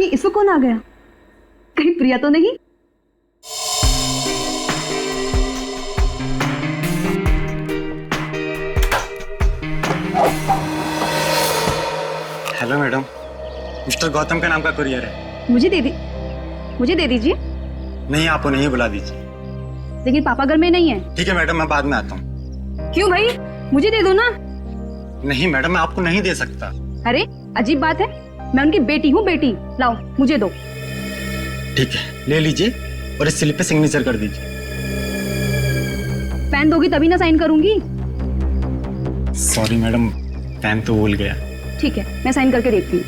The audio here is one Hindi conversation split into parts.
ये इसको कौन आ गया? कहीं प्रिया तो नहीं? हेलो मैडम, मिस्टर गौतम का नाम का कुरियर है। मुझे दे दीजिए। नहीं, आप उन्हें ही बुला दीजिए। लेकिन पापा घर में नहीं है। ठीक है मैडम, मैं बाद में आता हूँ। क्यों भाई, मुझे दे दो ना। नहीं मैडम, मैं आपको नहीं दे सकता। अरे अजीब बात है, मैं उनकी बेटी हूँ, बेटी। लाओ मुझे दो। ठीक है, ले लीजिए और इस स्लिप पे सिग्नेचर कर दीजिए। पेन दोगी तभी ना साइन करूंगी। सॉरी मैडम, पेन तो भूल गया। ठीक है, मैं साइन करके देखती हूँ।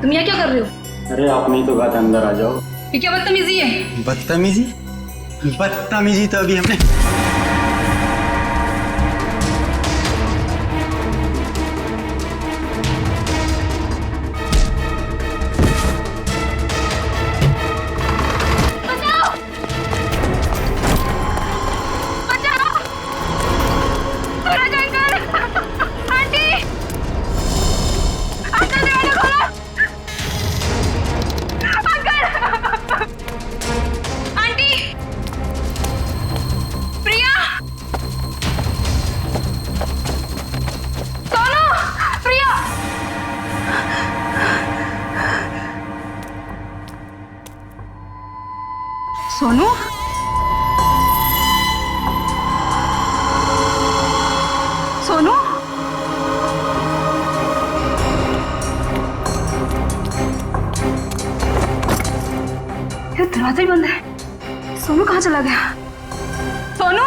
तुम यहाँ क्या कर रहे हो? अरे आप नहीं तो कहा था अंदर आ जाओ। ये क्या बदतमीजी है? बदतमीजी तो अभी हमने सोनू, सोनू, ये दरवाजा ही बंद है। सोनू कहाँ चला गया? सोनू,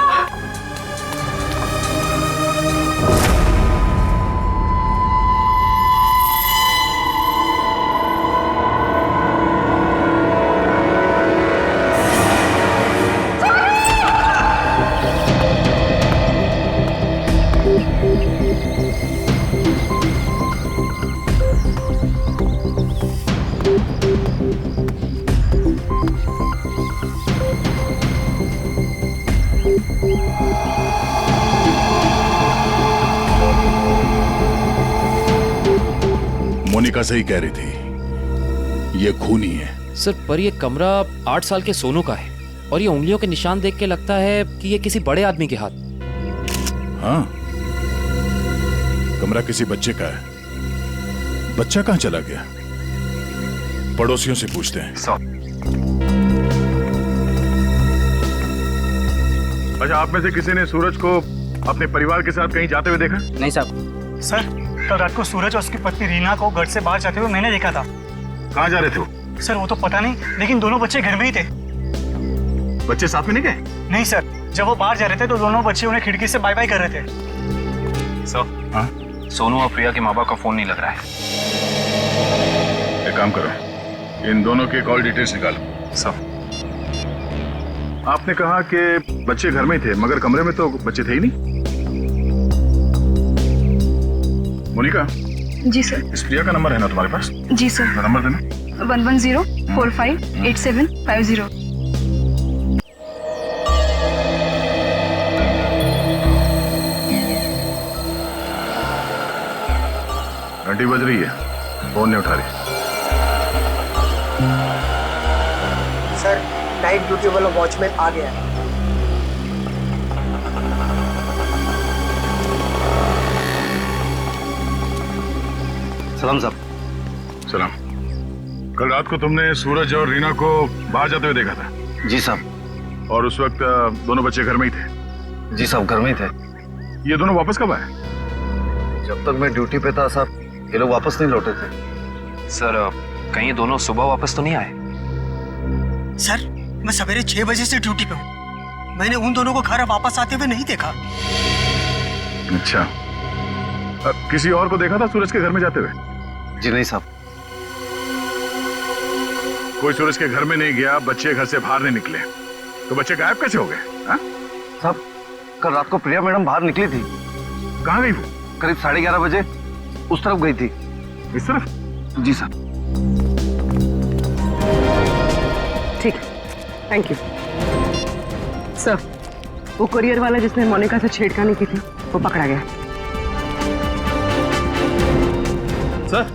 मोनिका सही कह रही थी, ये खूनी है। सर, पर ये कमरा 8 साल के सोनू का है और ये उंगलियों के निशान देख के लगता है कि ये किसी बड़े आदमी के हाथ। हाँ, कमरा किसी बच्चे का है। बच्चा कहाँ चला गया? पड़ोसियों से पूछते हैं। अच्छा, आप में से किसी ने सूरज को अपने परिवार के साथ कहीं जाते हुए देखा? नहीं साहब। सर, कल रात को सूरज और उसकी पत्नी रीना को घर से बाहर जाते हुए मैंने देखा था। कहाँ जा रहे थे वो? सर वो तो पता नहीं, लेकिन दोनों बच्चे घर में ही थे। बच्चे साथ में नहीं गए? नहीं सर, जब वो बाहर जा रहे थे तो दोनों बच्चे उन्हें खिड़की से बाय बाय कर रहे थे। सर, हाँ? सोनू और प्रिया के माँ बाप का फोन नहीं लग रहा है। एक काम करो, इन दोनों के कॉल डिटेल्स निकालो। सर, आपने कहा कि बच्चे घर में थे, मगर कमरे में तो बच्चे थे ही नहीं। मोनिका। जी सर। इस प्रिया का नंबर है ना तुम्हारे पास? जी सर। नंबर देना। 110458750। घंटी बज रही है, फोन नहीं उठा रही। सर, नाइट ड्यूटी वाला वॉचमैन आ गया है। सलाम साहब। सलाम। कल रात को तुमने सूरज और रीना को बाहर जाते हुए देखा था? जी साहब। और उस वक्त दोनों बच्चे घर में ही थे? जी साहब, घर में ही थे। ये दोनों वापस कब आए? जब तक मैं ड्यूटी पे था साहब, ये लोग वापस नहीं लौटे थे। सर कहीं ये दोनों सुबह वापस तो नहीं आए? सर, मैं सवेरे 6 बजे से ड्यूटी पे हूँ। मैंने उन दोनों को घर वापस आते हुए नहीं देखा। अच्छा, किसी और को देखा था सूरज के घर में जाते हुए? जी नहीं साहब। कोई सूरज के घर में नहीं गया, बच्चे घर से बाहर नहीं निकले, तो बच्चे गायब कैसे हो गए? साहब, कल रात को प्रिया मैडम बाहर निकली थी। कहाँ गई वो? करीब 11:30 बजे उस तरफ गई थी। इस तरफ? जी सर। ठीक, थैंक यू सर। वो कुरियर वाला जिसने मोनिका से छेड़खानी की थी वो पकड़ा गया। सर,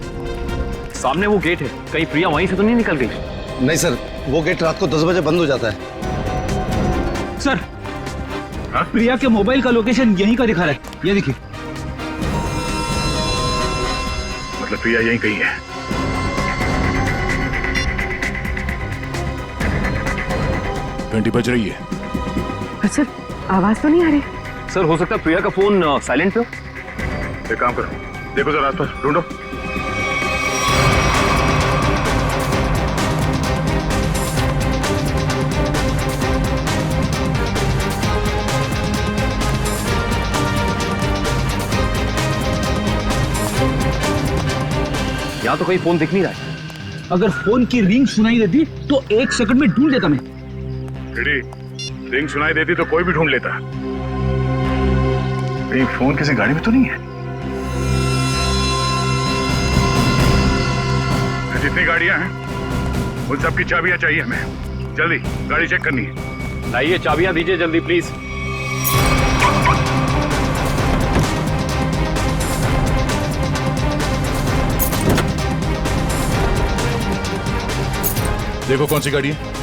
सामने वो गेट है, कहीं प्रिया वहीं से तो नहीं निकल गई? नहीं सर, वो गेट रात को 10 बजे बंद हो जाता है। सर, प्रिया के मोबाइल का लोकेशन यहीं का दिखा रहा है, ये देखिए। मतलब प्रिया यहीं कहीं है। घंटी बज रही है। सर, आवाज तो नहीं आ रही। सर, हो सकता है प्रिया का फोन साइलेंट पे हो। एक काम करो, देखो जरा आसपास ढूंढो। यहाँ तो कहीं फोन दिख नहीं रहा है। अगर फोन की रिंग सुनाई देती तो 1 सेकंड में ढूंढ लेता मैं। रिंग सुनाई देती तो कोई भी ढूंढ लेता। कहीं फोन किसी गाड़ी में तो नहीं है? जितनी गाड़ियां हैं उन सब की चाबियां चाहिए हमें। जल्दी गाड़ी चेक करनी है। लाइए, चाबियां दीजिए जल्दी प्लीज। देखो कौन सी गाड़ी है।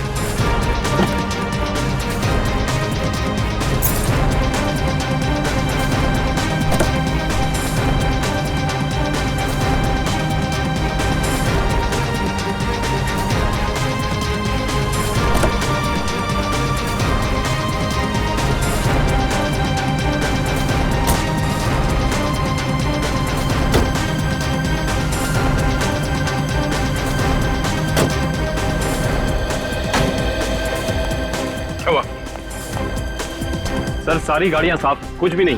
सर, सारी गाड़ियां साफ, कुछ भी नहीं।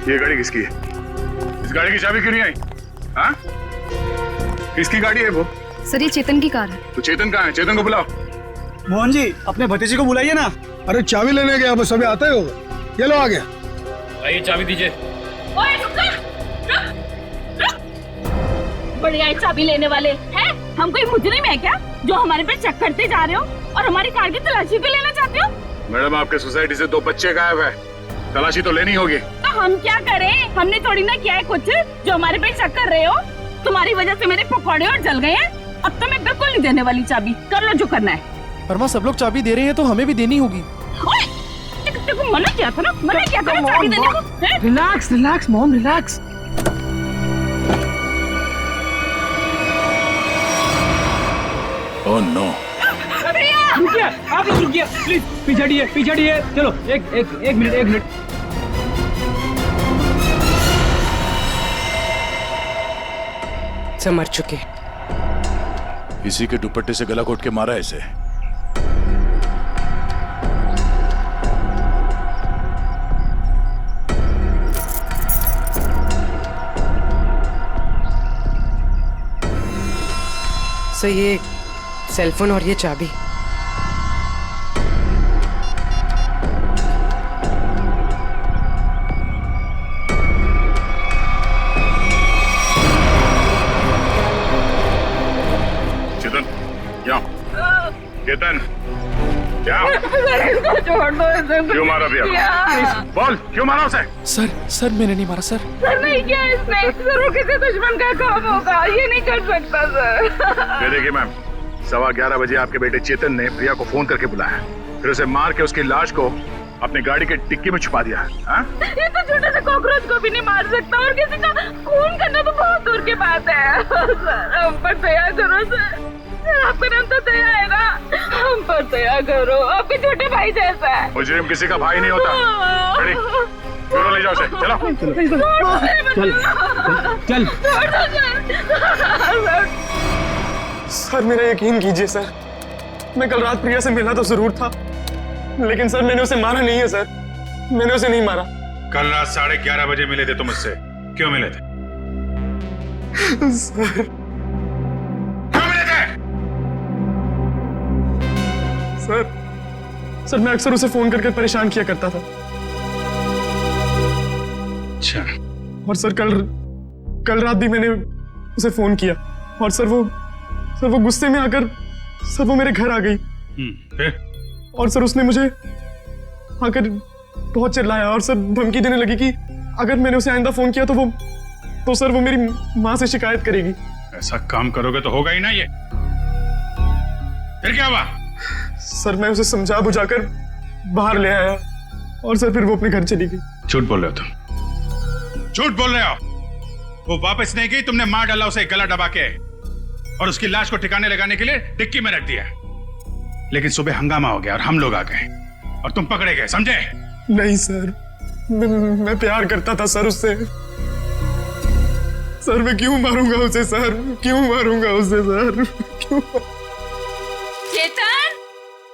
ये गाड़ी किसकी है? इस गाड़ी की चाबी क्यों नहीं आई? हाँ? किसकी गाड़ी है वो? सर, ये चेतन की कार है। तो चेतन कहाँ है? चेतन को बुलाओ। मोहन जी, अपने भतीजे को बुलाइए ना। अरे चाबी लेने गया, बस अभी आता ही होगा। ये लो आ गया। आइए, चाबी दीजिए। ओए, रुक। बढ़िया है, चाबी लेने वाले हैं। हम कोई मुजरिम है क्या जो हमारे पे चेक करते जा रहे हो और हमारी कार की तलाशी भी लेना चाहते हो? मैडम, आपके सोसाइटी से 2 बच्चे गायब है, तलाशी तो लेनी होगी। तो हम क्या करें? हमने थोड़ी ना किया है कुछ जो हमारे पे शक कर रहे हो। तुम्हारी वजह से मेरे पकौड़े और जल गए हैं। अब तो मैं बिल्कुल नहीं देने वाली चाबी। कर लो जो करना है। परमा, सब लोग चाबी दे रहे हैं तो हमें भी देनी होगी। ओए, देखो मना किया था ना, मना किया था ना चाबी देने को। Relax relax mom, relax. Oh no. रुकिए, आप ही रुकिए प्लीज। पीछे हटिए। चलो, एक मिनट। सब मर चुके। इसी के दुपट्टे से गला घोट के मारा है इसे। सर, ये सेलफोन और ये चाबी। चेतन, क्या? छोड़ दो इसे। क्यों मारा भैया? बोल, क्यों मारा उसे? सर मैंने नहीं मारा सर। नहीं किया इसने। जरूर किसी दुश्मन का काम होगा, ये नहीं कर सकता सर। ये देखिए मैम, 11:15 बजे आपके बेटे चेतन ने प्रिया को फोन करके बुलाया, फिर उसे मार के उसकी लाश को अपनी गाड़ी के डिक्की में छुपा दिया। ये तो छोटे से कॉकरोच को भी नहीं मार सकता और किसी का खून करना तो बहुत दूर की बात है। सर, हम पर दया करो सर। आपका नाम तो दया है ना, हम पर दया करो। आपके छोटे भाई जैसा है। मुजरिम किसी का भाई नहीं होता। क्यों ले जाओ उसे? चलो। चल। सर, मेरा यकीन कीजिए सर, मैं कल रात प्रिया से मिला तो जरूर था, लेकिन सर मैंने उसे मारा नहीं है सर। मैंने उसे नहीं मारा। कल रात 11:30 बजे मिले थे तुम मुझसे, क्यों मिले थे? सर, सर मैं अक्सर उसे फोन करके परेशान किया करता था। अच्छा। और सर कल रात भी मैंने उसे फोन किया और सर वो गुस्से में आकर सर वो मेरे घर आ गई। फिर? और सर उसने मुझे आकर बहुत चिल्लाया और सर धमकी देने लगी कि अगर मैंने उसे आइंदा फोन किया तो सर वो मेरी माँ से शिकायत करेगी। ऐसा काम करोगे तो होगा ही ना ये। फिर क्या हुआ? सर मैं उसे समझा बुझाकर बाहर ले आया और सर फिर वो अपने घर चली गई। झूठ बोल रहे हो तुम, झूठ बोल रहे हो। वो वापस नहीं गई, तुमने मार डाला उसे गला दबा के और उसकी लाश को ठिकाने लगाने के लिए डिक्की में रख दिया। लेकिन सुबह हंगामा हो गया और हम लोग आ गए और तुम पकड़े गए, समझे? नहीं सर, मैं प्यार करता था सर उससे। सर मैं क्यों मारूंगा उसे सर, क्यों मारूंगा उसे सर, क्यों? चेतन,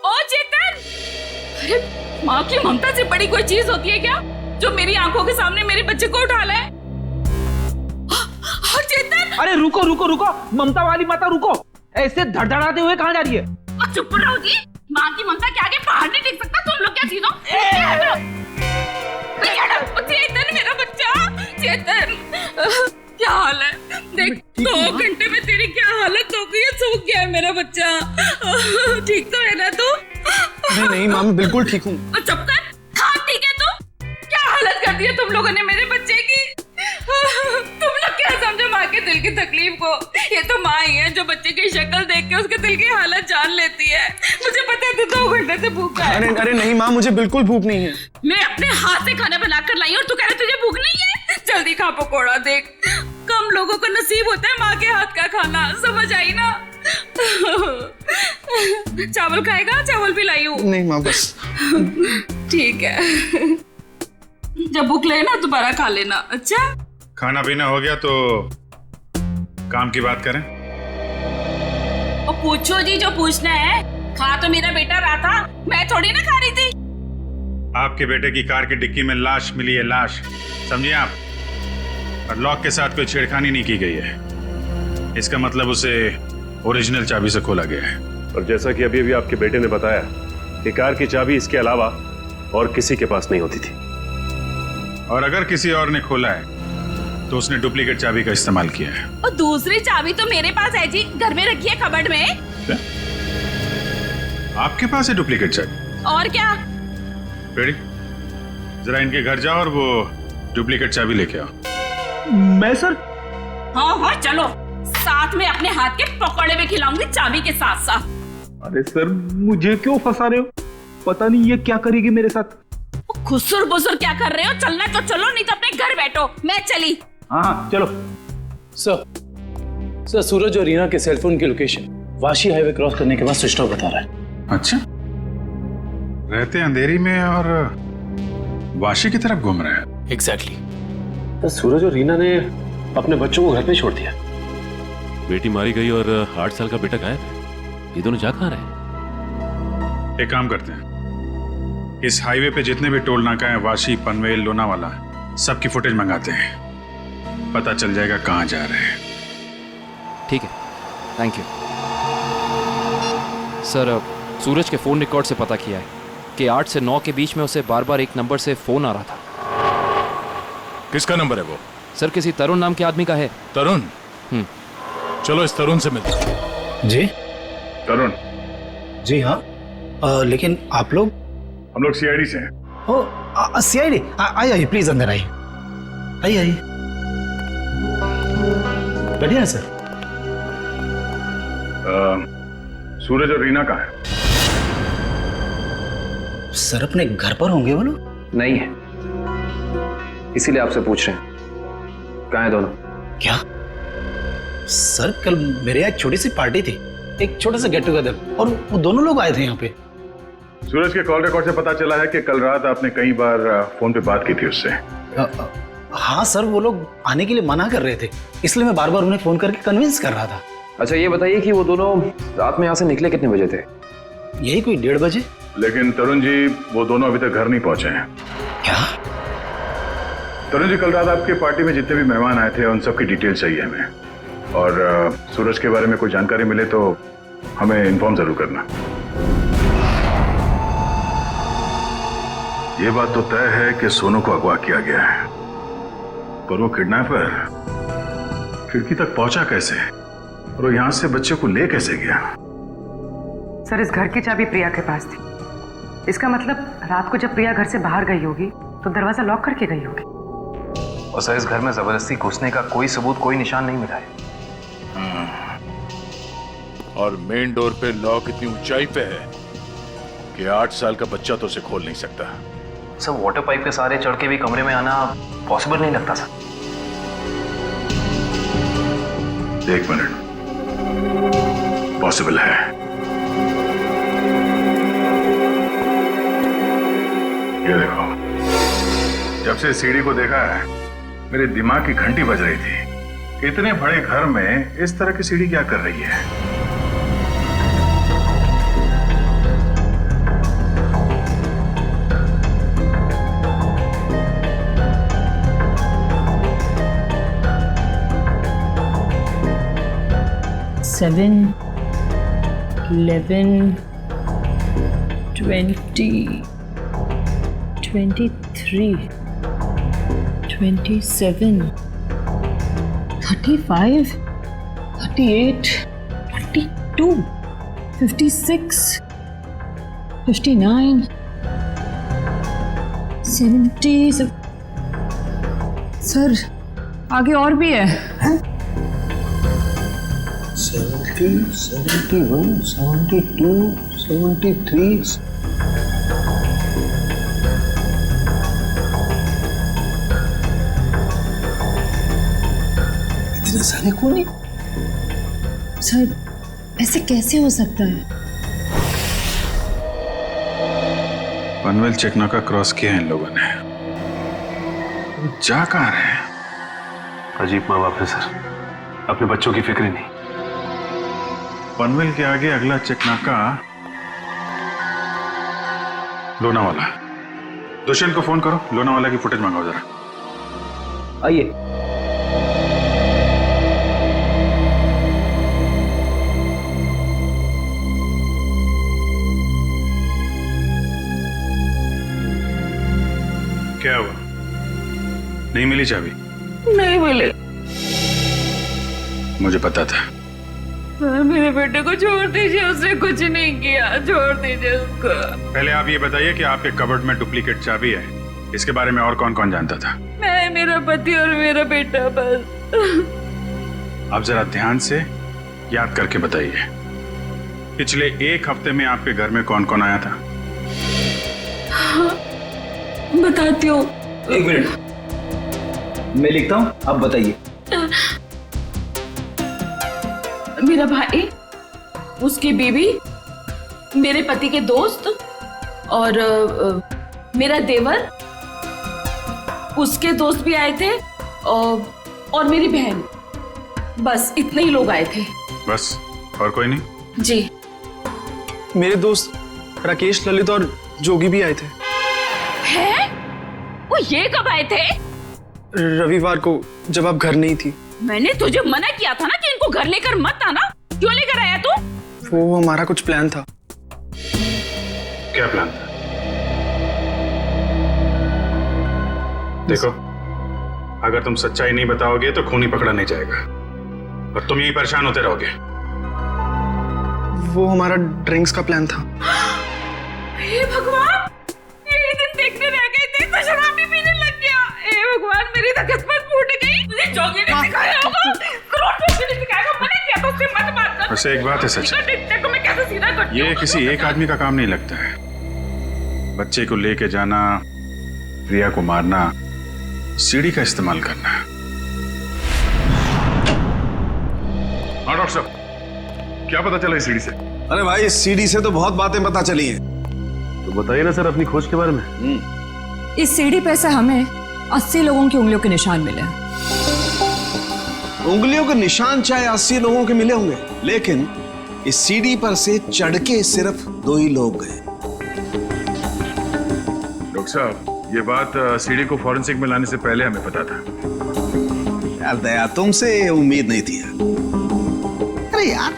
ओ चेतन, अरे माँ की ममता से बड़ी कोई चीज होती है क्या जो मेरी आंखों के सामने मेरे बच्चे को उठा ले? चेतन, अरे रुको रुको रुको, ममता वाली माता रुको, ऐसे धड़धड़ाते हुए कहाँ जा रही है? चुप रहो जी, माँ की ममता के आगे पहाड़ नहीं टिक सकता। तुम लोग क्या चीजों? चेतन मेरा बच्चा, चेतन क्या हाल है? देख 2 घंटे में तेरी क्या हालत हो गई है, सूख गया है मेरा बच्चा। ठीक तो है ना तू? नहीं माँ मैं बिल्कुल ठीक हूँ। चुप कर, हाँ ठीक है तू? क्या हालत कर दी है तुम लोगों ने मेरे बच्चे की? तुम लोग क्या समझो माँ के दिल की तकलीफ को? ये तो माँ ही है जो बच्चे की शक्ल देख के उसके दिल की हालत जान लेती है। मुझे पता है तू 2 घंटे से भूखा है। अरे नहीं माँ, मुझे बिल्कुल भूख नहीं है। मैं अपने हाथ से खाना बनाकर लाई और तू कह रहा तुझे भूख नहीं है? जल्दी खा पकोड़ा। देख कम लोगों को नसीब होता है माँ के हाथ का खाना, समझ आई ना? चावल खाएगा? चावल भी लाई हूँ। नहीं माँ बस। ठीक है, जब भूख लगे ना दोबारा खा लेना। अच्छा खाना पीना हो गया तो काम की बात करें। और पूछो जी जो पूछना है। खा तो मेरा बेटा रहा था, मैं थोड़ी ना खा रही थी। आपके बेटे की कार की डिक्की में लाश मिली है, लाश, समझिए आप। और लॉक के साथ कोई छेड़खानी नहीं की गई है। इसका मतलब उसे ओरिजिनल चाबी से खोला गया है। और जैसा कि अभी आपके बेटे ने बताया कि कार की चाबी इसके अलावा और किसी के पास नहीं होती थी। और अगर किसी और ने खोला है तो उसने डुप्लीकेट चाबी का इस्तेमाल किया है। और दूसरी चाबी तो मेरे पास है जी, घर में रखी है कबर्ड में। क्या? आपके पास है डुप्लीकेट चाबी? और क्या? रेडी, जरा इनके घर जाओ और वो डुप्लीकेट चाबी लेके आओ। मैं सर? हाँ चलो, साथ में अपने हाथ के पकौड़े भी खिलाऊंगी चाबी के साथ साथ। अरे सर मुझे क्यों फंसा रहे हो? पता नहीं ये क्या करेगी मेरे साथ। खुसुर बुसुर क्या कर रहे हो? चलना तो चलो, नहीं तो अपने घर बैठो। मैं चली। हाँ चलो। सर सूरज और रीना के सेलफोन की लोकेशन वाशी हाईवे क्रॉस करने के बाद स्विच ऑफ बता रहा है। अच्छा, रहते अंधेरी में और वाशी की तरफ घूम रहे हैं। एग्जैक्टली। तो सूरज और रीना ने अपने बच्चों को घर पे छोड़ दिया। बेटी मारी गई और 8 साल का बेटा गायब है। ये दोनों जा कहाँ रहे? एक काम करते हैं, इस हाईवे पे जितने भी टोल नाका हैं, वाशी, पनवेल, लोनावाला, सबकी फुटेज मंगाते हैं। पता चल जाएगा कहाँ जा रहे हैं। ठीक है, थैंक यू सर। सूरज के फोन रिकॉर्ड से पता किया है कि 8 से 9 के बीच में उसे बार बार एक नंबर से फोन आ रहा था। किसका नंबर है वो? सर किसी तरुण नाम के आदमी का है। तरुण? चलो इस तरुण से मिलते हैं। जी तरुण? जी हाँ, लेकिन आप लोग? हम लोग सीआईडी से हैं। ओ सीआईडी? आइए प्लीज अंदर आइए। आइए बढ़िया है सर। सूरज और रीना कहाँ है? सर अपने घर पर होंगे वो लोग? नहीं है, इसीलिए आपसे पूछ रहे हैं कहाँ है दोनों। क्या सर, कल मेरे यहाँ एक छोटी सी पार्टी थी, एक छोटा सा गेट टुगेदर, और वो दोनों लोग आए थे यहाँ पे। सूरज के कॉल रिकॉर्ड से पता चला है कि कल रात आपने कई बार फोन पे बात की थी उससे। हाँ सर, वो लोग आने के लिए मना कर रहे थे, इसलिए मैं बार बार उन्हें फोन करके कन्विंस कर रहा था। अच्छा ये बताइए कि वो दोनों रात में यहाँ से निकले कितने बजे थे? यही कोई 1:30 बजे। लेकिन तरुण जी, वो दोनों अभी तक घर नहीं पहुंचे हैं। क्या? तरुण जी, कल रात आपके पार्टी में जितने भी मेहमान आए थे उन सबकी डिटेल चाहिए हमें। और सूरज के बारे में कोई जानकारी मिले तो हमें इन्फॉर्म जरूर करना। ये बात तो तय है कि सोनू को अगवा किया गया है, पर वो किडनैपर खिड़की तक पहुंचा कैसे और वो यहां से बच्चे को ले कैसे गया? सर, इस घर की चाबी प्रिया के पास थी। इसका मतलब रात को जब प्रिया घर से बाहर गई होगी तो दरवाजा लॉक करके गई होगी। और सर, इस घर में जबरदस्ती घुसने का कोई सबूत, कोई निशान नहीं मिला है। और मेन डोर पे लॉक इतनी ऊंचाई पे है कि 8 साल का बच्चा तो उसे खोल नहीं सकता। सर, वाटर पाइप के सहारे चढ़ के भी कमरे में आना पॉसिबल नहीं लगता सर। 1 मिनट, पॉसिबल है। ये देखो, जब से सीढ़ी को देखा है मेरे दिमाग की घंटी बज रही थी। इतने बड़े घर में इस तरह की सीढ़ी क्या कर रही है? Seven, 11, 20, 23, 27, 35, 38, 42, 56, 59, 70। सर, आगे और भी है। 70, 71, 72, 73। इतने सारे कौन है? सर, ऐसे कैसे हो सकता है? पनवेल चेकनाका क्रॉस किया है इन लोगों ने। जा कहाँ रहे हैं? अजीब माँ बाप है सर, अपने बच्चों की फिक्र नहीं। पनवेल के आगे अगला चेकनाका लोनावाला। दुष्यंत को फोन करो, लोनावाला की फुटेज मंगाओ जरा। आइए। क्या हुआ? नहीं मिली चाबी? नहीं मिले। मुझे पता था। सर, मेरे बेटे को छोड़ दीजिए, उसने कुछ नहीं किया, छोड़ दीजिए उसको। पहले आप ये बताइए कि आपके कबर्ड में डुप्लीकेट चाबी है, इसके बारे में और कौन कौन जानता था? मैं, मेरा पति और मेरा बेटा बस। आप जरा ध्यान से याद करके बताइए, पिछले 1 हफ्ते में आपके घर में कौन कौन आया था? बताती हूँ। 1 मिनट, मैं लिखता हूँ, आप बताइए। मेरा भाई, उसकी बीवी, मेरे पति के दोस्त और मेरा देवर, उसके दोस्त भी आए थे और मेरी बहन। बस इतने ही लोग आए थे। बस, और कोई नहीं? जी। मेरे दोस्त राकेश, ललित और जोगी भी आए थे। हैं? वो ये कब आए थे? रविवार को, जब आप घर नहीं थी। मैंने तुझे मना किया था ना कि इनको घर लेकर मत आना। क्यों लेकर आया तू? वो हमारा कुछ प्लान था। क्या प्लान था? देखो, अगर तुम सच्चाई नहीं बताओगे तो खूनी पकड़ा नहीं जाएगा और तुम यही परेशान होते रहोगे। वो हमारा ड्रिंक्स का प्लान था। हे भगवान, यही दिन देखने रह गए थे तो शराब भी पीने लग गया। हे भगवान, मेरी तो किस्मत फूट गई। मुझे जोगी ने सिखाया होगा, करोड़पति ने सिखाया होगा। मैंने किया तो उससे मत बात कर। वैसे एक बात है सच, देखो मैं कैसे सीधा करती हूँ। ये किसी एक आदमी का काम नहीं लगता है। बच्चे को लेके जाना, प्रिया को मारना, सीढ़ी का इस्तेमाल करना। हाँ डॉक्टर साहब, क्या पता चला इस सीढ़ी से? अरे भाई, इस सीढ़ी से तो बहुत बातें पता चली हैं। तो बताइए ना सर अपनी खोज के बारे में। इस सीढ़ी पे से हमें 80 लोगों की उंगलियों के निशान मिले हैं। उंगलियों के निशान चाहे 80 लोगों के मिले होंगे, लेकिन इस सीढ़ी पर से चढ़ के सिर्फ 2 ही लोग गए। डॉक्टर साहब, ये बात सीढ़ी को फॉरेंसिक में लाने से पहले हमें पता था। यार दया, तुमसे ये उम्मीद नहीं थी। अरे यार,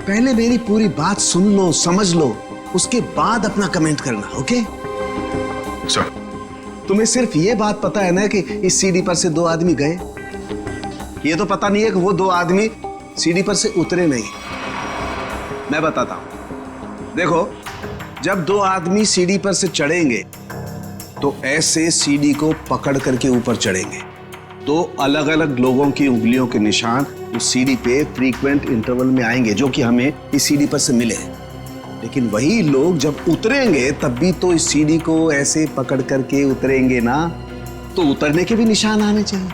पहले मेरी पूरी बात सुन लो, समझ लो, उसके बाद अपना कमेंट करना, ओके? तुम्हें सिर्फ ये बात पता है ना कि इस सीढ़ी पर से 2 आदमी गए, ये तो पता नहीं है कि वो दो आदमी सीढ़ी पर से उतरे नहीं। मैं बताता हूं, देखो, जब दो आदमी सीढ़ी पर से चढ़ेंगे तो ऐसे सीढ़ी को पकड़ करके ऊपर चढ़ेंगे। दो अलग अलग लोगों की उंगलियों के निशान उस सीढ़ी पे फ्रीक्वेंट इंटरवल में आएंगे, जो कि हमें इस सीढ़ी पर से मिले। लेकिन वही लोग जब उतरेंगे तब भी तो इस सीढ़ी को ऐसे पकड़ करके उतरेंगे ना, तो उतरने के भी निशान आने चाहिए।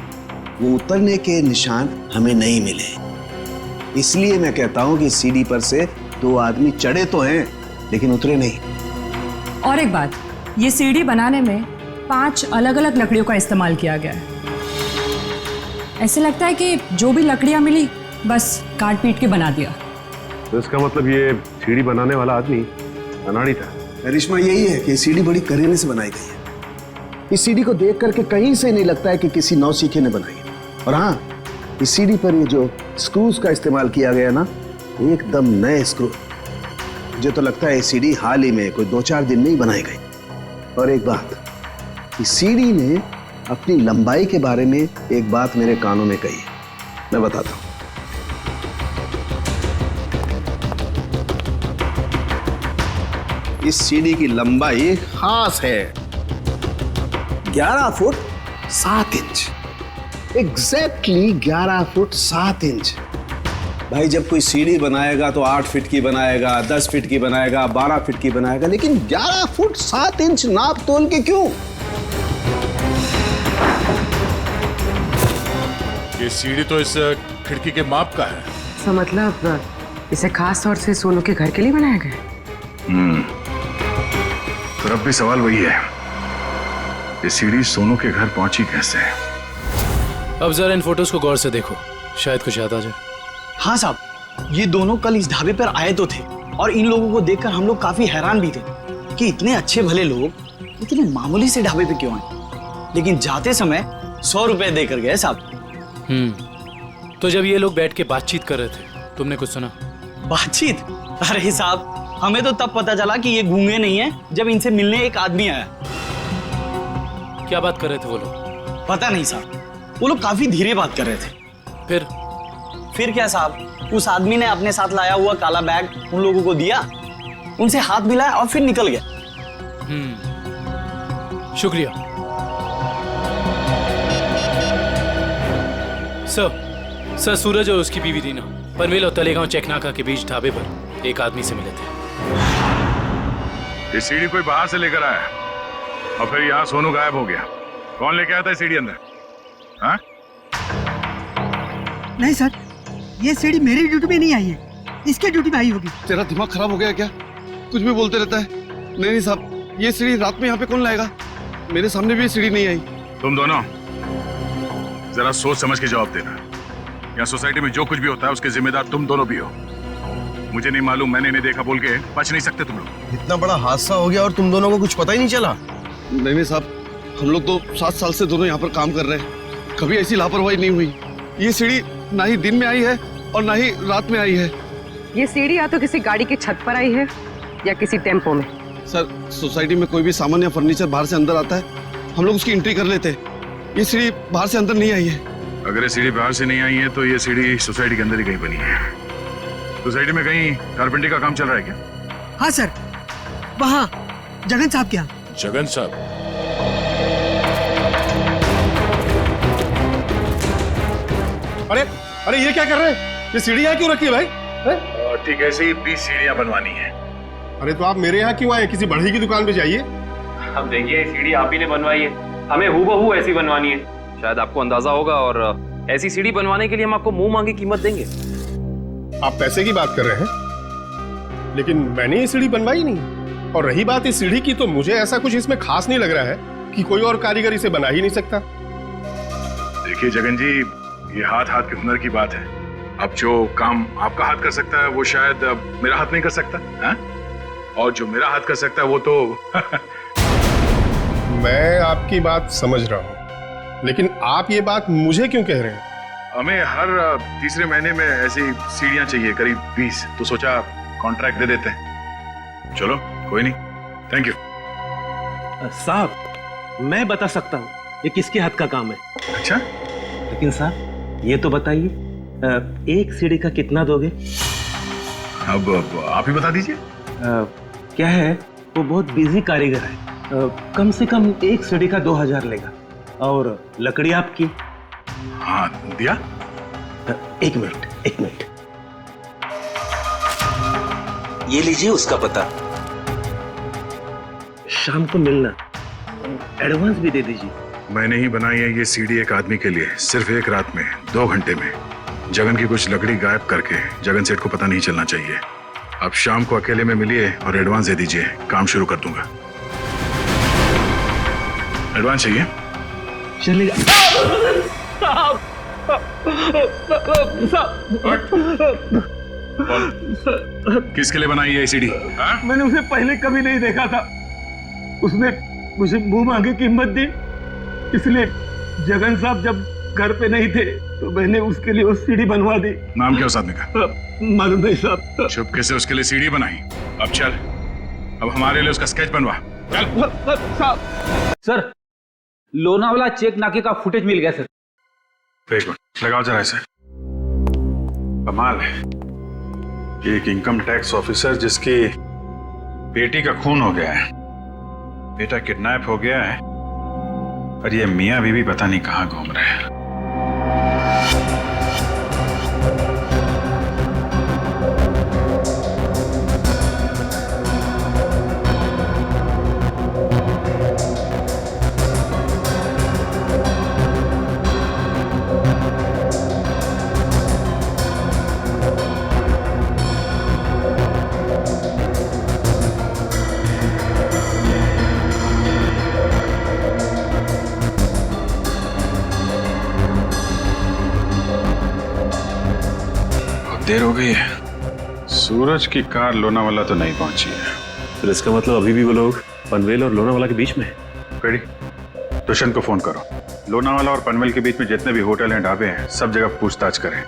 वो उतरने के निशान हमें नहीं मिले। इसलिए मैं कहता हूं कि सीढ़ी पर से दो आदमी चढ़े तो हैं लेकिन उतरे नहीं। और एक बात, ये सीढ़ी बनाने में 5 अलग अलग लकड़ियों का इस्तेमाल किया गया है। ऐसे लगता है कि जो भी लकड़ियां मिली बस काट पीट के बना दिया। तो इसका मतलब ये सीढ़ी बनाने वाला आदमी अनाड़ी था। करिश्मा यही है कि सीढ़ी बड़ी करीने से बनाई गई है। इस सीढ़ी को देख करके कहीं से नहीं लगता है कि किसी नौसीखे ने बनाई है। और हाँ, इस सीढ़ी पर ये जो स्क्रूज का इस्तेमाल किया गया ना, एकदम नए स्क्रू। मुझे तो लगता है ये सीढ़ी हाल ही में कोई 2-4 दिन में ही बनाई गई। और एक बात, इस सीढ़ी ने अपनी लंबाई के बारे में एक बात मेरे कानों में कही है, मैं बताता हूं। इस सीढ़ी की लंबाई खास है 11 foot 7 inch. Exactly 11 foot 7 inch. भाई जब कोई सीढ़ी बनाएगा तो 8 फीट की बनाएगा, 10 फीट की बनाएगा, 12 फीट की बनाएगा, लेकिन 11 फुट 7 इंच नाप तोल के क्यों? ये सीढ़ी तो इस खिड़की के माप का है। तो मतलब इसे खास तौर से सोनू के घर के लिए बनाया गया? फिर अब भी सवाल वही है, ये सीढ़ी सोनू के घर पहुंची कैसे? अब जरा इन फोटोज को गौर से देखो, शायद कुछ याद आ जाए। हाँ साहब, ये दोनों कल इस ढाबे पर आए तो थे और इन लोगों को देखकर हम लोग काफी हैरान भी थे कि इतने अच्छे भले लोग इतने मामूली से ढाबे पे क्यों आए, लेकिन जाते समय 100 रुपए देकर गए साहब। तो जब ये लोग बैठ के बातचीत कर रहे थे, तुमने कुछ सुना? बातचीत? अरे साहब, हमें तो तब पता चला कि ये गूंगे नहीं है जब इनसे मिलने एक आदमी आया। क्या बात कर रहे थे वो लोग? पता नहीं साहब, वो लोग काफी धीरे बात कर रहे थे। फिर क्या साहब, उस आदमी ने अपने साथ लाया हुआ काला बैग उन लोगों को दिया, उनसे हाथ मिलाया और फिर निकल गया। शुक्रिया सर। सूरज और उसकी बीवी रीना पनवेल और तलेगांव चेकनाका के बीच ढाबे पर एक आदमी से मिले थे। ये सीढ़ी कोई बाहर से लेकर आया और फिर यहाँ सोनू गायब हो गया। कौन लेके आया था सीढ़ी अंदर? हाँ? नहीं सर, ये सीढ़ी मेरी ड्यूटी में नहीं आई है, इसके ड्यूटी में आई होगी। तेरा दिमाग खराब हो गया क्या? कुछ भी बोलते रहता है। नहीं साहब, ये सीढ़ी रात में यहाँ पे कौन लाएगा? मेरे सामने भी ये सीढ़ी नहीं आई। तुम दोनों जरा सोच समझ के जवाब देना। यहाँ सोसाइटी में जो कुछ भी होता है उसके जिम्मेदार तुम दोनों भी हो। मुझे नहीं मालूम, मैंने नहीं देखा बोल के बच नहीं सकते तुम लोग। इतना बड़ा हादसा हो गया और तुम दोनों को कुछ पता ही नहीं चला? नहीं साहब, हम लोग तो 7 साल से दोनों यहाँ पर काम कर रहे हैं, कभी ऐसी लापरवाही नहीं हुई। ये सीढ़ी ना ही दिन में आई है और ना ही रात में आई है। ये सीढ़ी या तो किसी गाड़ी की छत पर आई है या किसी टेम्पो में। सर, सोसाइटी में कोई भी सामान या फर्नीचर बाहर से अंदर आता है, हम लोग उसकी एंट्री कर लेते हैं। ये सीढ़ी बाहर से अंदर नहीं आई है। अगर ये सीढ़ी बाहर से नहीं आई है तो ये सीढ़ी सोसाइटी के अंदर ही कहीं बनी है। सोसाइटी में कहीं कारपेंटरी का काम चल रहा है क्या? हाँ सर, वहाँ जगन साहब के यहाँ। जगन साहब? अरे ये क्या कर रहे हैं? ये सीढ़ी यहाँ क्यों रखी है भाई? ठीक है, ऐसे ही 20 सीढ़ियाँ बनवानी है। अरे तो आप मेरे यहाँ क्यों आए? किसी बढ़ई की दुकान पे जाइए। अब देखिए, सीढ़ी आप ही ने बनवाई है, हमें हूबहू ऐसी बनवानी है। शायद आपको अंदाजा होगा, और ऐसी सीढ़ी बनवाने के लिए हम आपको मुंह मांगी कीमत देंगे। आप पैसे की बात कर रहे हैं, लेकिन मैंने ये सीढ़ी बनवाई नहीं। और रही बात इस सीढ़ी की, तो मुझे ऐसा कुछ इसमें खास नहीं लग रहा है कि कोई और कारीगर इसे बना ही नहीं सकता। देखिए जगन जी, ये हाथ हाथ के हुनर की बात है। अब जो काम आपका हाथ कर सकता है वो शायद मेरा हाथ नहीं कर सकता है? और जो मेरा हाथ कर सकता है वो तो मैं आपकी बात समझ रहा हूँ, लेकिन आप ये बात मुझे क्यों कह रहे हैं? हमें हर तीसरे महीने में ऐसी सीढ़ियां चाहिए, करीब 20, तो सोचा कॉन्ट्रैक्ट दे देते हैं। चलो कोई नहीं, थैंक यू। साहब, मैं बता सकता हूँ ये किसके हाथ का काम है। अच्छा? लेकिन साहब, ये तो बताइए, एक सीढ़ी का कितना दोगे? अब आप ही बता दीजिए। क्या है, वो बहुत बिजी कारीगर है, कम से कम एक सीढ़ी का 2000 लेगा। और लकड़ी आपकी? हाँ, दिया। एक मिनट, ये लीजिए उसका पता। शाम को मिलना, एडवांस भी दे दीजिए। मैंने ही बनाई है ये सीढ़ी एक आदमी के लिए, सिर्फ एक रात में, 2 घंटे में। जगन की कुछ लकड़ी गायब करके जगन सेठ को पता नहीं चलना चाहिए। अब शाम को अकेले में मिलिए और एडवांस दे दीजिए, काम शुरू कर दूंगा। एडवांस चाहिए? चलेगा। किसके लिए बनाई है सीढ़ी? मैंने उसे पहले कभी नहीं देखा था, उसने मुझे मुंह मांगे कीमत दी, इसलिए जगन साहब जब घर पे नहीं थे तो मैंने उसके लिए वो सीढ़ी बनवा दी। नाम क्या उस आदमी का? मालूम नहीं साहब। चुपके से उसके लिए सीढ़ी बनाई। अब चल, अब हमारे लिए उसका स्केच बनवा। चल। सर, लोनावाला चेक नाके का फुटेज मिल गया सर। एक मिनट लगाओ जरा इसे। कमाल है, एक इनकम टैक्स ऑफिसर जिसकी बेटी का खून हो गया है, बेटा किडनैप हो गया है, और ये मियां बीवी पता नहीं कहां घूम रहे हैं। देर हो गई है, सूरज की कार लोनावाला तो नहीं पहुंची है। फिर इसका मतलब अभी भी वो लोग पनवेल और लोनावाला के बीच में है। रेडी, दुष्यंत को फोन करो। लोनावाला और पनवेल के बीच में जितने भी होटल हैं, ढाबे हैं, सब जगह पूछताछ करें।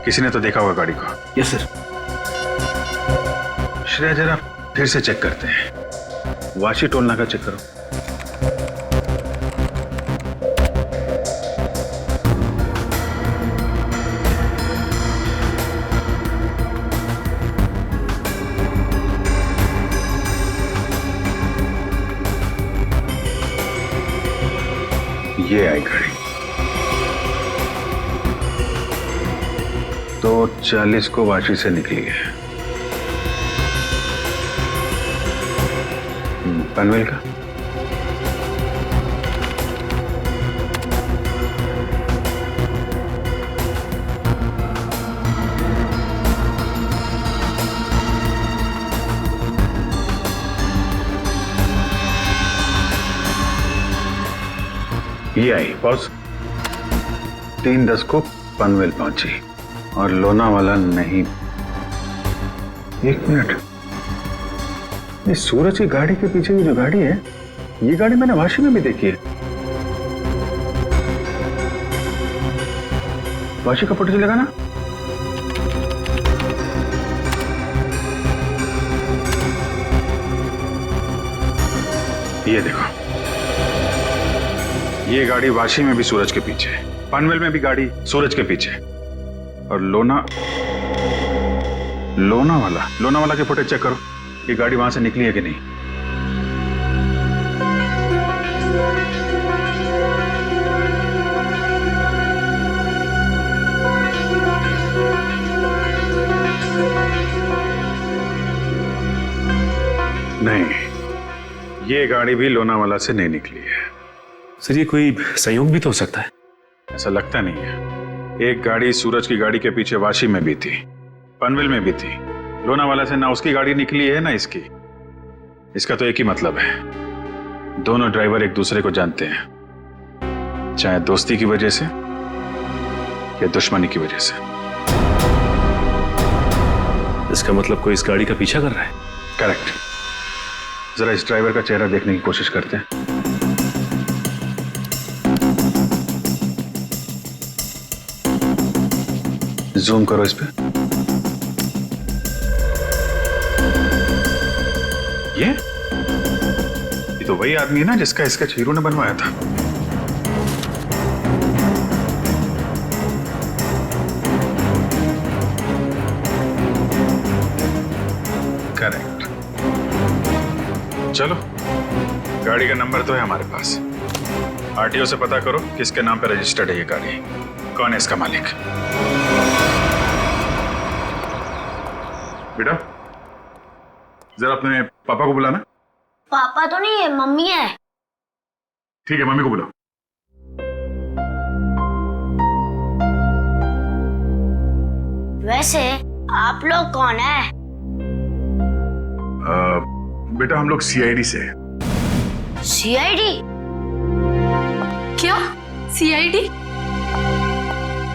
किसी ने तो देखा होगा गाड़ी को। Yes sir. श्रेया, जरा फिर से चेक करते हैं, वाशी टोल नाका चेक करो। ये आई गाड़ी 2:40 को वाशी से निकली है। पनवेल का ये आई बॉस, 3:10 को पनवेल पहुंची और लोनावाला नहीं। एक मिनट, ये सूरज की गाड़ी के पीछे की जो गाड़ी है, ये गाड़ी मैंने वाशी में भी देखी है। वाशी का फोटो चलेगा ना? ये देखो, ये गाड़ी वाशी में भी सूरज के पीछे है, पनवेल में भी गाड़ी सूरज के पीछे, और लोनावाला के फुटेज चेक करो, ये गाड़ी वहां से निकली है कि नहीं। नहीं, ये गाड़ी भी लोनावाला से नहीं निकली है। सर, ये कोई संयोग भी तो हो सकता है। ऐसा लगता नहीं है। एक गाड़ी सूरज की गाड़ी के पीछे वाशी में भी थी, पनवेल में भी थी। लोनावाला से ना उसकी गाड़ी निकली है ना इसकी। इसका तो एक ही मतलब है, दोनों ड्राइवर एक दूसरे को जानते हैं, चाहे दोस्ती की वजह से या दुश्मनी की वजह से। इसका मतलब कोई इस गाड़ी का पीछा कर रहा है। करेक्ट। जरा इस ड्राइवर का चेहरा देखने की कोशिश करते हैं। जूम करो इस पे। ये तो वही आदमी है ना जिसका स्केच हीरो ने बनवाया था। करेक्ट। चलो, गाड़ी का नंबर तो है हमारे पास। आरटीओ से पता करो किसके नाम पे रजिस्टर्ड है ये गाड़ी, कौन है इसका मालिक। बेटा, जरा अपने पापा को बुलाना। पापा तो नहीं है, मम्मी है। ठीक है, मम्मी को बुलाओ। वैसे आप लोग कौन है? बेटा, हम लोग सीआईडी से हैं। सीआईडी? क्या सीआईडी?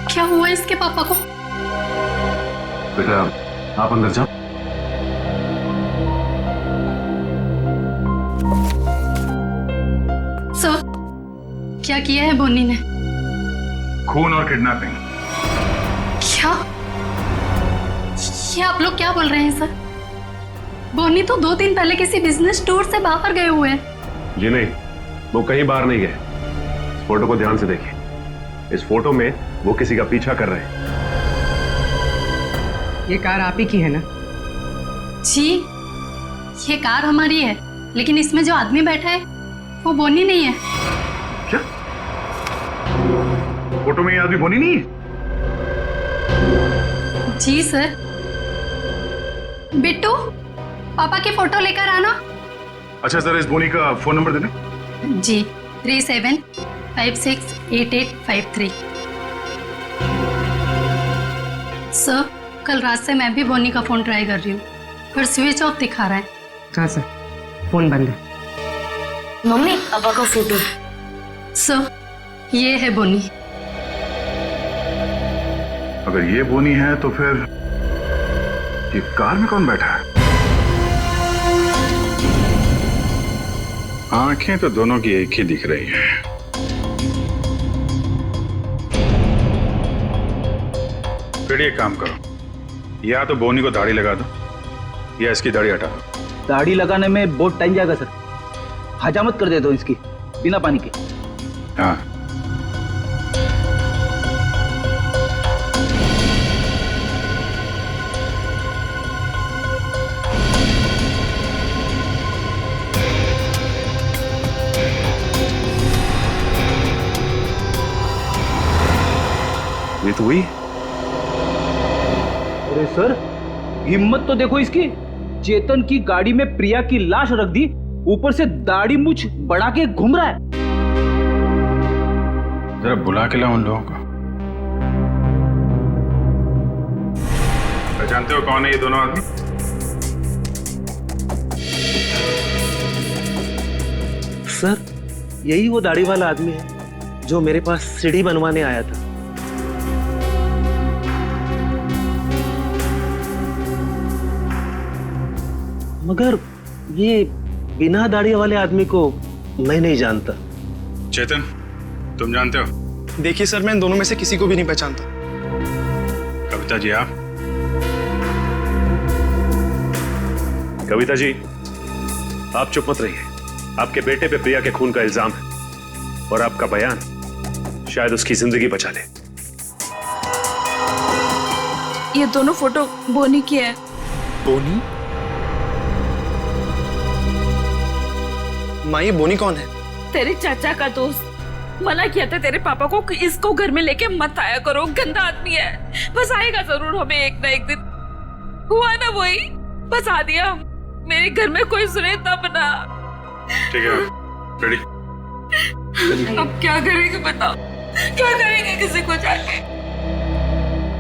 क्या हुआ इसके पापा को? बेटा आप अंदर जाओ। सर, क्या किया है बोनी ने? खून और किडनैपिंग। क्या? ये आप लोग क्या बोल रहे हैं सर? बोनी तो 2 दिन पहले किसी बिजनेस टूर से बाहर गए हुए हैं। जी नहीं, वो कहीं बाहर नहीं गए। इस फोटो को ध्यान से देखिए। इस फोटो में वो किसी का पीछा कर रहे हैं। ये कार आप ही की है ना? जी, ये कार हमारी है, लेकिन इसमें जो आदमी बैठा है वो बोनी नहीं है। क्या? फोटो में ये आदमी बोनी नहीं है? जी सर। बिट्टू, पापा की फोटो लेकर आना। अच्छा, जरा इस बोनी का फोन नंबर देना। जी, 37568853। सर, कल रात से मैं भी बोनी का फोन ट्राई कर रही हूँ, पर स्विच ऑफ दिखा रहा है। हाँ सर, फोन बंद है। मम्मी, पापा का फोटो। सर, ये है बोनी। अगर ये बोनी है तो फिर ये कार में कौन बैठा है? आंखें तो दोनों की एक ही दिख रही है। फिर ये काम करो, या तो बोनी को दाढ़ी लगा दो या इसकी दाढ़ी हटा दो। दाढ़ी लगाने में बहुत टाइम जाएगा सर, हजामत कर दे दो इसकी बिना पानी के। हाँ, ये तो हुई। अरे सर, हिम्मत तो देखो इसकी। चेतन की गाड़ी में प्रिया की लाश रख दी, ऊपर से दाढ़ी मूछ बढ़ा के घूम रहा है। जरा बुला के लाओ उन लोगों को। पहचानते हो कौन है ये दोनों आदमी? सर, यही वो दाढ़ी वाला आदमी है जो मेरे पास सीढ़ी बनवाने आया था। मगर ये बिना दाढ़ी वाले आदमी को मैं नहीं जानता। चेतन, तुम जानते हो? देखिए सर, मैं इन दोनों में से किसी को भी नहीं पहचानता। कविता जी, आप? कविता जी, आप चुप मत रहिए। आपके बेटे पे प्रिया के खून का इल्जाम है और आपका बयान शायद उसकी जिंदगी बचा ले। ये दोनों फोटो बोनी की है। बोनी? माँ, ये बोनी कौन है? तेरे चाचा का दोस्त। मना किया था तेरे पापा को कि इसको घर में लेके मत आया करो, गंदा आदमी है। बस आएगा जरूर हमें एक ना एक दिन। हुआ ना वही, बस आ दिया। मेरे घर में कोई सुने तब ना। ठीक है, रेडी? अब क्या करेंगे बताओ, क्या करेंगे किसी को जाके?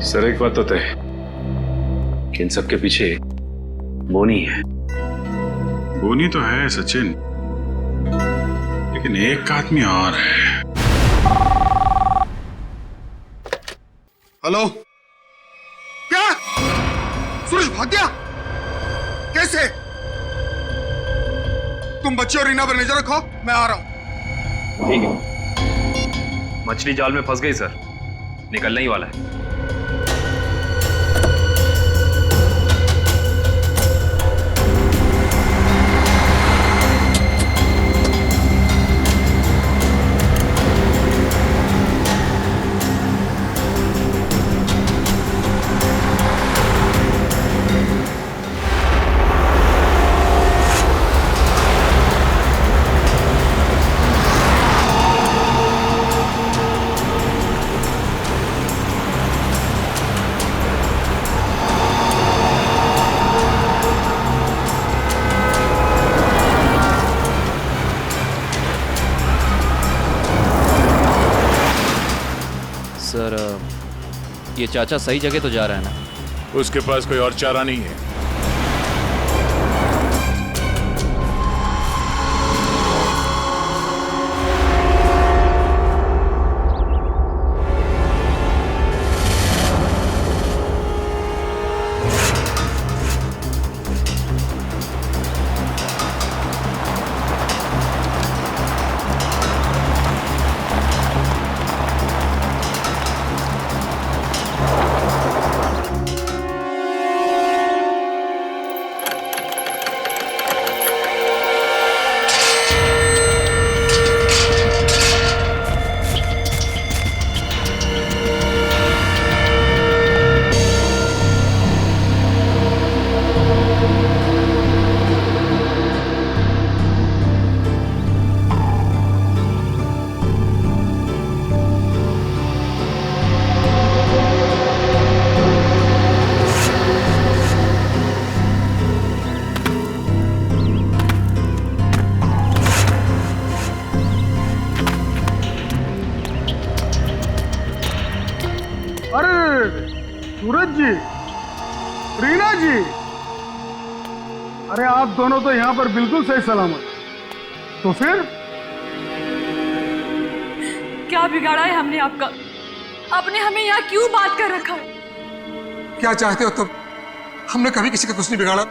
सर, एक बात तो तय कि इन सब के पीछे बोनी है। बोनी तो है सचिन, लेकिन एक आदमी और है। हेलो, क्या सूरज भाग गया? कैसे? तुम बच्चे और रीना पर नजर रखो, मैं आ रहा हूं। ठीक है। मछली जाल में फंस गई सर, निकलने ही वाला है। ये चाचा सही जगह तो जा रहा है ना? उसके पास कोई और चारा नहीं है। सूरज जी, रीना जी, अरे आप दोनों तो यहाँ पर बिल्कुल सही सलामत। तो फिर क्या बिगाड़ा है हमने आपका? आपने हमें यहाँ क्यों बात कर रखा है? क्या चाहते हो तुम? हमने कभी किसी का कुछ नहीं बिगाड़ा।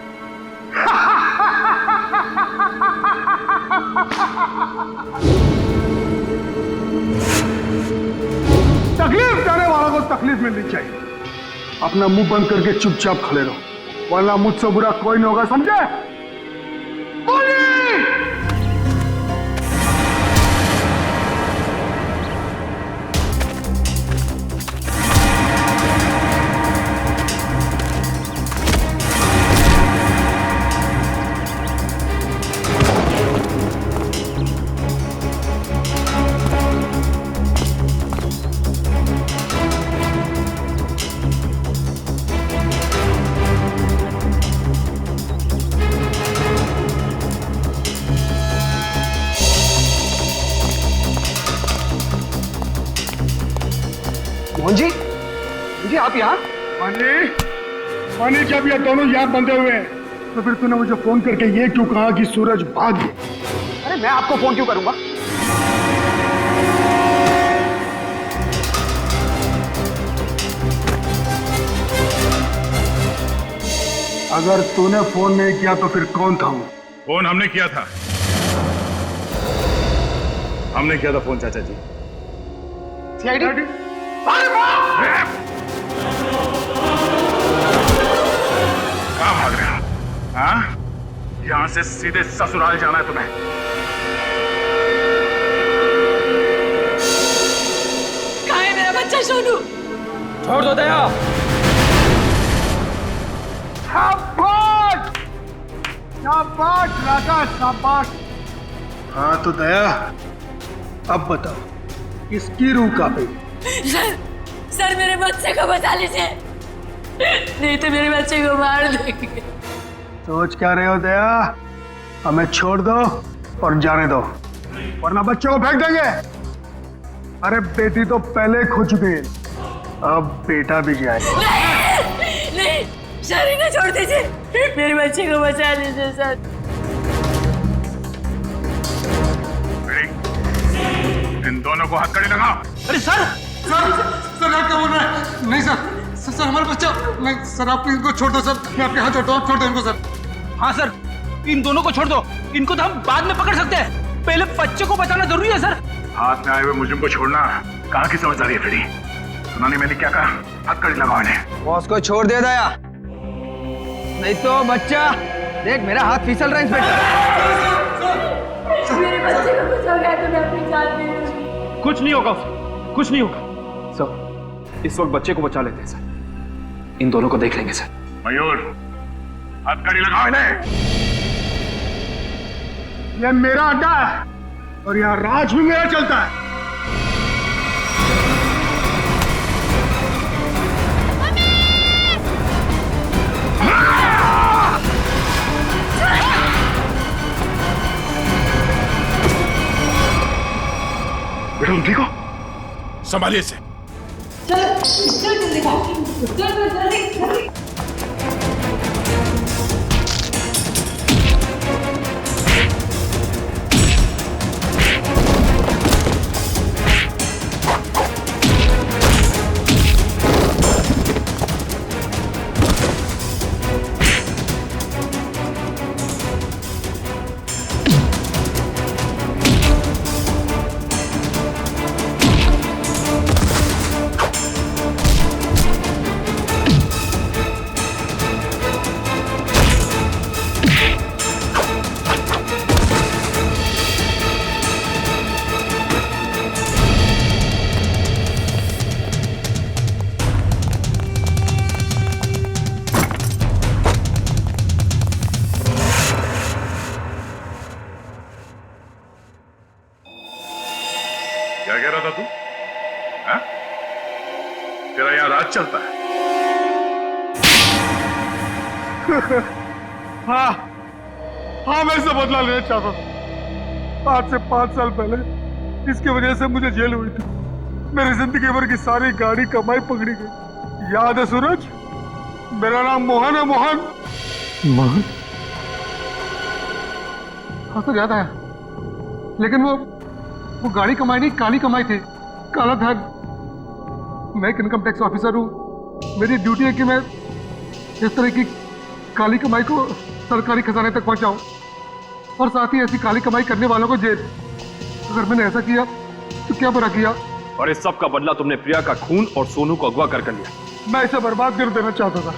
तकलीफ देने वालों को तकलीफ मिलनी चाहिए। अपना मुंह बंद करके चुपचाप खड़े रहो, वरना मुझसे बुरा कोई नहीं होगा, समझे? बोलिए। मोहन जी, जी आप यहाँ? मानी जब ये दोनों यहाँ बंधे हुए हैं, तो फिर तूने मुझे फोन करके ये क्यों कहा कि सूरज भाग गया? अरे मैं आपको फोन क्यों करूंगा? अगर तूने फोन नहीं किया तो फिर कौन था वो? फोन हमने किया था। हमने किया था फोन चाचा जी। सीआईडी? कहाँ भाग रहे हो? हाँ? यहाँ से सीधे ससुराल जाना है तुम्हें। कहाँ है मेरा बच्चा सोनू? छोड़ दो दया। शाबाश! शाबाश राजा, शाबाश। हाँ तो दया, अब बताओ किसकी रूह कांपे? सर मेरे बच्चे को बचा लीजिए, नहीं तो मेरे बच्चे को मार देंगे। सोच क्या रहे हो दया? हमें छोड़ दो और जाने दो, वरना बच्चों को फेंक देंगे। अरे बेटी तो पहले खो चुकी है, अब बेटा भी जाए। नहीं सर, इन्हें छोड़ दीजिए, मेरे बच्चे को बचा लीजिए सर। इन दोनों को हथकड़ी लगाओ। अरे सर आप क्या बोल रहे हैं? नहीं सर हमारा बच्चा नहीं सर, आप इनको छोड़ दो सर, मैं आपके हाथ छोड़ता हूँ, छोड़ दो इनको सर। हाँ सर, इन दोनों को छोड़ दो, इनको तो हम बाद में पकड़ सकते हैं, पहले बच्चे को बचाना जरूरी है सर। हाथ में आए हुए मुजरिम को छोड़ना कहाँ की समझदारी है फ्रेडी? सुना नहीं मैंने क्या कहा? हथकड़ी लगाओ इन्हें। बॉस को छोड़ दे दया, नहीं तो बच्चा देख मेरा हाथ फिसल रहा है इंस्पेक्टर। मेरे बच्चे को कुछ हो गया तो मैं अपनी जान दे दूंगी। कुछ नहीं होगा उसे, कुछ नहीं होगा सर। इस वक्त बच्चे को बचा लेते हैं सर, इन दोनों को देख लेंगे सर। मयूर, हथकड़ी लगाओ इन्हें। ये मेरा अड्डा है और यहाँ राज भी मेरा चलता है। बेटा तुम ठीक हो? संभालिए इसे। चलो क्या कह रहा था तू? हाँ? तेरा यहाँ राज चलता है? हाँ हाँ, मैं इससे बदला लेना चाहता था। आज से 5 साल पहले इसकी वजह से मुझे जेल हुई थी। मेरी जिंदगी भर की सारी गाड़ी कमाई पकड़ी गई। याद है सूरज? मेरा नाम मोहन है, मोहन। मोहन? हाँ सर, याद आया। लेकिन वो गाड़ी कमाई नहीं, काली कमाई थी। काला धन। मैं एक इनकम टैक्स ऑफिसर हूँ। मेरी ड्यूटी है कि मैं इस तरह की काली कमाई को सरकारी खजाने तक पहुंचाऊं और साथ ही ऐसी काली कमाई करने वालों को जेल। अगर मैंने ऐसा किया तो क्या बुरा किया? और इस सब का बदला तुमने प्रिया का खून और सोनू को अगवा कर लिया। मैं इसे बर्बाद कर देना चाहता था।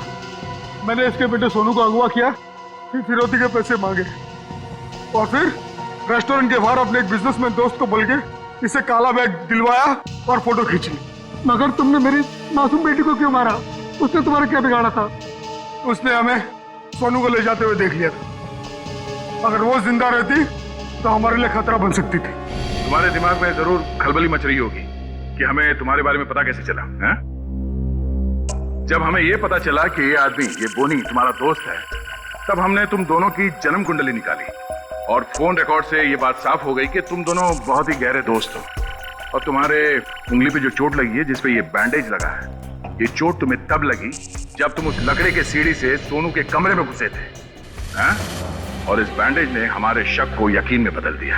मैंने इसके बेटे सोनू को अगवा किया, फिर फिरौती के पैसे मांगे और फिर रेस्टोरेंट के बाहर अपने एक बिजनेसमैन दोस्त को बोल के इसे काला बैग दिलवाया और फोटो खींची। मगर तुमने मेरी मासूम बेटी को क्यों मारा? उसने तुम्हारा क्या बिगाड़ा था? उसने हमें सोनू को ले जाते हुए देख लिया था। अगर वो जिंदा रहती तो हमारे लिए खतरा बन सकती थी। तुम्हारे दिमाग में जरूर खलबली मच रही होगी कि हमें तुम्हारे बारे में पता कैसे चला है? जब हमें ये पता चला कि ये आदमी, ये बोनी तुम्हारा दोस्त है, तब हमने तुम दोनों की जन्म कुंडली निकाली और फोन रिकॉर्ड से ये बात साफ हो गई कि तुम दोनों बहुत ही गहरे दोस्त हो। और तुम्हारे उंगली पे जो चोट लगी है, जिसपे ये बैंडेज लगा है, ये चोट तुम्हें तब लगी जब तुम उस लकड़े के सीढ़ी से सोनू के कमरे में घुसे थे, हैं? और इस बैंडेज ने हमारे शक को यकीन में बदल दिया।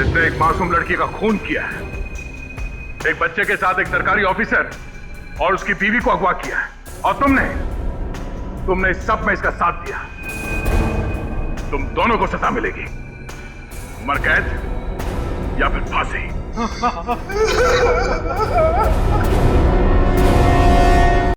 इसने एक मासूम लड़की का खून किया है, एक बच्चे के साथ एक सरकारी ऑफिसर और उसकी बीवी को अगवा किया है, और तुमने इस सब में इसका साथ दिया। तुम दोनों को सजा मिलेगी, उम्र कैद या फिर फांसी।